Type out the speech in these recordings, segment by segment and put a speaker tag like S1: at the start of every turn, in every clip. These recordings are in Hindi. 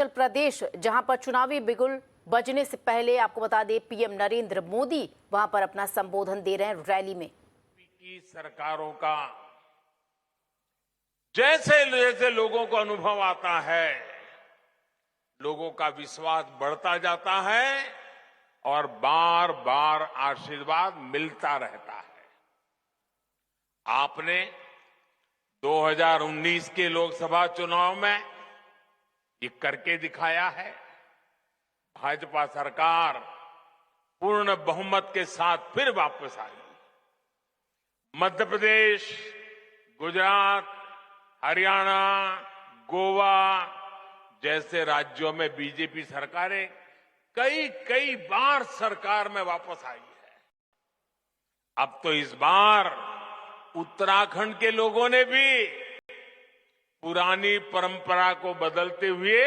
S1: हिमाचल प्रदेश जहां पर चुनावी बिगुल बजने से पहले आपको बता दें पीएम नरेंद्र मोदी वहां पर अपना संबोधन दे रहे हैं रैली में।
S2: की सरकारों का जैसे जैसे लोगों को अनुभव आता है, लोगों का विश्वास बढ़ता जाता है और बार बार आशीर्वाद मिलता रहता है। आपने 2019 के लोकसभा चुनाव में ये करके दिखाया है। भाजपा सरकार पूर्ण बहुमत के साथ फिर वापस आई। मध्य प्रदेश, गुजरात, हरियाणा, गोवा जैसे राज्यों में बीजेपी सरकारें कई बार सरकार में वापस आई है। अब तो इस बार उत्तराखंड के लोगों ने भी पुरानी परंपरा को बदलते हुए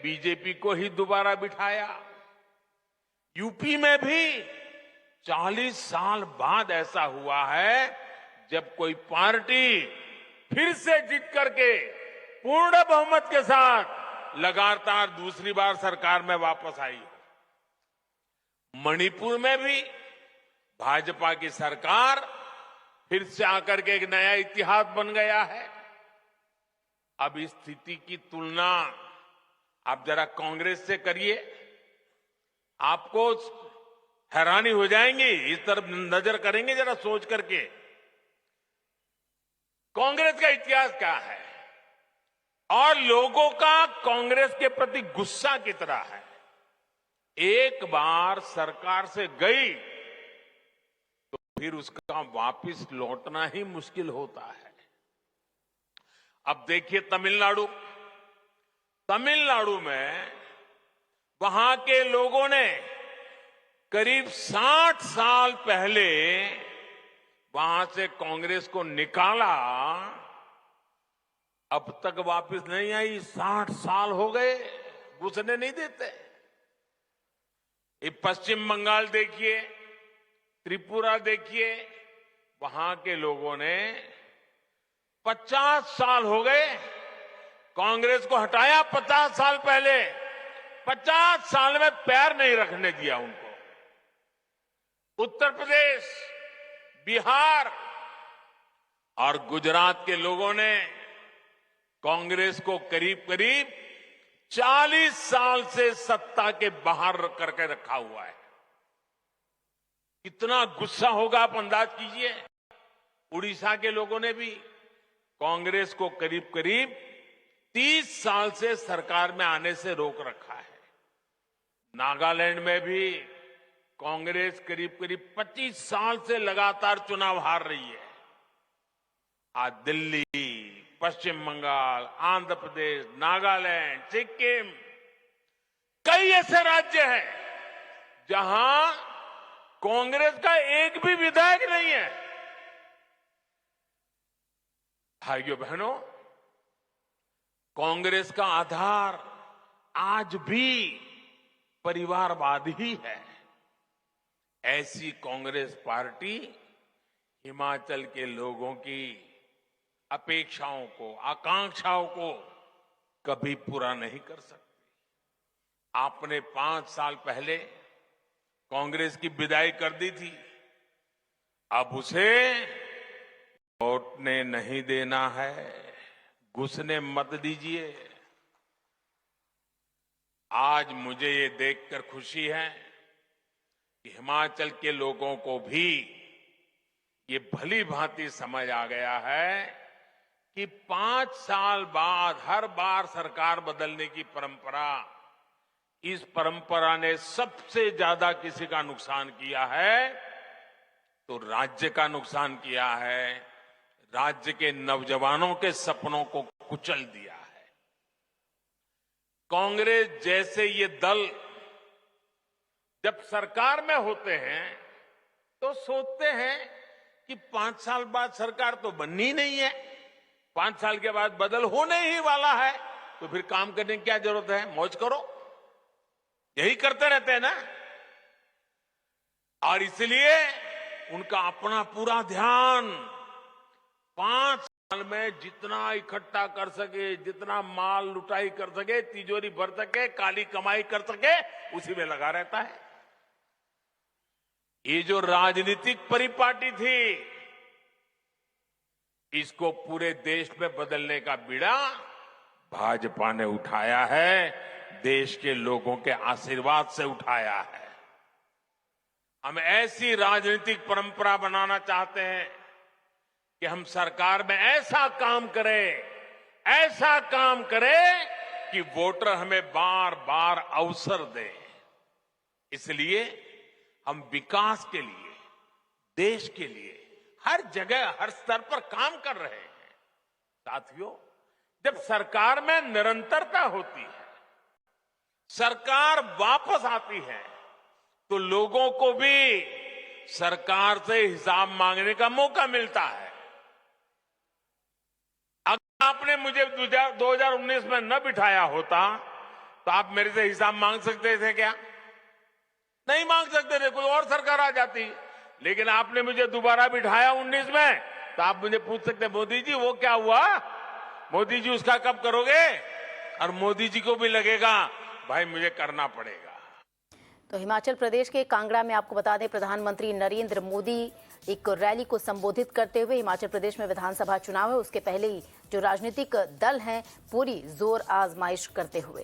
S2: बीजेपी को ही दोबारा बिठाया। यूपी में भी 40 साल बाद ऐसा हुआ है जब कोई पार्टी फिर से जीत करके पूर्ण बहुमत के साथ लगातार दूसरी बार सरकार में वापस आई। मणिपुर में भी भाजपा की सरकार फिर से आकर के एक नया इतिहास बन गया है। अब इस स्थिति की तुलना आप जरा कांग्रेस से करिए, आपको हैरानी हो जाएंगी। इस तरफ नजर करेंगे जरा सोच करके, कांग्रेस का इतिहास क्या है और लोगों का कांग्रेस के प्रति गुस्सा कितना है। एक बार सरकार से गई तो फिर उसका वापस लौटना ही मुश्किल होता है। अब देखिए तमिलनाडु में वहां के लोगों ने करीब 60 साल पहले वहां से कांग्रेस को निकाला, अब तक वापस नहीं आई। 60 साल हो गए, घुसने नहीं देते। ये पश्चिम बंगाल देखिए, त्रिपुरा देखिए, वहां के लोगों ने 50 साल हो गए कांग्रेस को हटाया। 50 साल पहले 50 साल में पैर नहीं रखने दिया उनको। उत्तर प्रदेश, बिहार और गुजरात के लोगों ने कांग्रेस को करीब 40 साल से सत्ता के बाहर करके रखा हुआ है। कितना गुस्सा होगा आप अंदाज कीजिए। उड़ीसा के लोगों ने भी कांग्रेस को करीब 30 साल से सरकार में आने से रोक रखा है। नागालैंड में भी कांग्रेस करीब 25 साल से लगातार चुनाव हार रही है। आज दिल्ली, पश्चिम बंगाल, आंध्र प्रदेश, नागालैंड, सिक्किम, कई ऐसे राज्य हैं जहां कांग्रेस का एक भी विधायक नहीं है। भाइयों बहनों, कांग्रेस का आधार आज भी परिवारवाद ही है। ऐसी कांग्रेस पार्टी हिमाचल के लोगों की अपेक्षाओं को, आकांक्षाओं को कभी पूरा नहीं कर सकती। आपने 5 साल पहले कांग्रेस की विदाई कर दी थी, अब उसे लौटने नहीं देना है, घुसने मत दीजिए। आज मुझे ये देखकर खुशी है कि हिमाचल के लोगों को भी ये भली भांति समझ आ गया है कि 5 साल बाद हर बार सरकार बदलने की परंपरा, इस परंपरा ने सबसे ज्यादा किसी का नुकसान किया है तो राज्य का नुकसान किया है। राज्य के नौजवानों के सपनों को कुचल दिया है। कांग्रेस जैसे ये दल जब सरकार में होते हैं तो सोचते हैं कि 5 साल बाद सरकार तो बननी नहीं है, 5 साल के बाद बदल होने ही वाला है, तो फिर काम करने की क्या जरूरत है, मौज करो। यही करते रहते हैं ना। और इसलिए उनका अपना पूरा ध्यान 5 साल में जितना इकट्ठा कर सके, जितना माल लुटाई कर सके, तिजोरी भर सके, काली कमाई कर सके, उसी में लगा रहता है। ये जो राजनीतिक परिपाटी थी, इसको पूरे देश में बदलने का बीड़ा भाजपा ने उठाया है, देश के लोगों के आशीर्वाद से उठाया है। हम ऐसी राजनीतिक परंपरा बनाना चाहते हैं कि हम सरकार में ऐसा काम करें कि वोटर हमें बार बार अवसर दें। इसलिए हम विकास के लिए, देश के लिए हर जगह, हर स्तर पर काम कर रहे हैं। साथियों, जब सरकार में निरंतरता होती है, सरकार वापस आती है, तो लोगों को भी सरकार से हिसाब मांगने का मौका मिलता है। अगर आपने मुझे 2019 में न बिठाया होता तो आप मेरे से हिसाब मांग सकते थे क्या? नहीं मांग सकते थे, कोई और सरकार आ जाती। लेकिन आपने मुझे दोबारा बिठाया 19 में, तो आप मुझे पूछ सकते, मोदी जी वो क्या हुआ, मोदी जी उसका कब करोगे? और मोदी जी को भी लगेगा भाई मुझे करना पड़ेगा।
S1: तो हिमाचल प्रदेश के कांगड़ा में आपको बता दें, प्रधानमंत्री नरेंद्र मोदी एक रैली को संबोधित करते हुए, हिमाचल प्रदेश में विधानसभा चुनाव है, उसके पहले ही जो राजनीतिक दल हैं पूरी जोर आजमाइश करते हुए